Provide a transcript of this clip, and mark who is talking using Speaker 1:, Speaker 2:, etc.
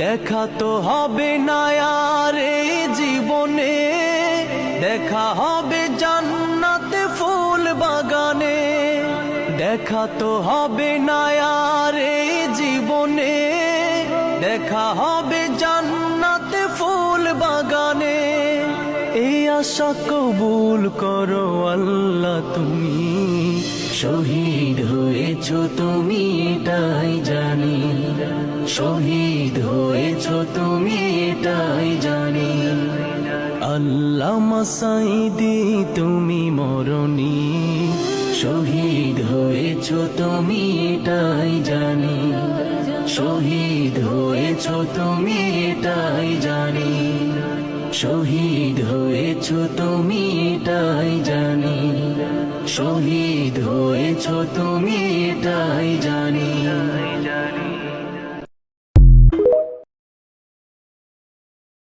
Speaker 1: দেখা তো হবে না আর এই জীবনে, দেখা হবে জান্নাতে ফুল বাগানে। দেখা তো হবে না আর এই জীবনে, দেখা হবে জান্নাতে ফুল বাগানে। এই আশা কবুল করো আল্লাহ তুমি, শহীদ হয়েছো তুমি এটাই জানি, শহীদ হয়েছো তুমি এটাই জানি। আল্লামা সাঈদী তুমি মরণি, শহীদ হয়েছো তুমি এটাই জানি, শহীদ হয়েছো তুমি এটাই জানি, শহীদ হয়েছো তুমি এটাই জানি, শহীদ হয়েছো তুমি এটাই জানি।